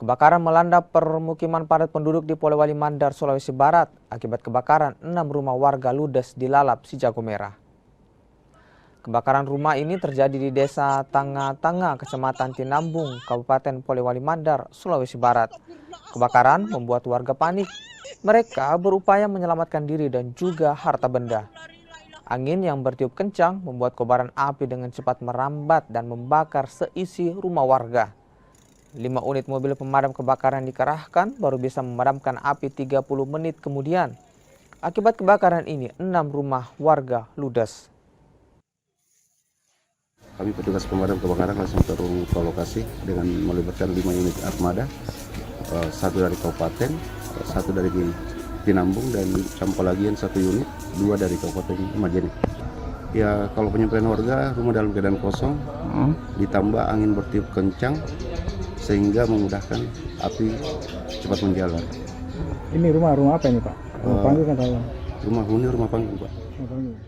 Kebakaran melanda permukiman padat penduduk di Polewali Mandar, Sulawesi Barat. Akibat kebakaran, 6 rumah warga ludes dilalap si jago merah. Kebakaran rumah ini terjadi di Desa Tanga-Tanga, Kecamatan Tinambung, Kabupaten Polewali Mandar, Sulawesi Barat. Kebakaran membuat warga panik. Mereka berupaya menyelamatkan diri dan juga harta benda. Angin yang bertiup kencang membuat kobaran api dengan cepat merambat dan membakar seisi rumah warga. 5 unit mobil pemadam kebakaran dikerahkan baru bisa memadamkan api 30 menit kemudian. Akibat kebakaran ini, 6 rumah warga ludes. Kami petugas pemadam kebakaran langsung turun ke lokasi dengan melibatkan 5 unit armada, 1 dari kabupaten, 1 dari Tinambung, dan Campolagian 1 unit, 2 dari Kabupaten Majene. Ya, kalau penyampaian warga, rumah dalam keadaan kosong, ditambah angin bertiup kencang, sehingga memudahkan api cepat menjalar. Ini rumah apa ini Pak? Rumah panggung atau? Rumah huni, rumah panggung Pak. Rumah panggung.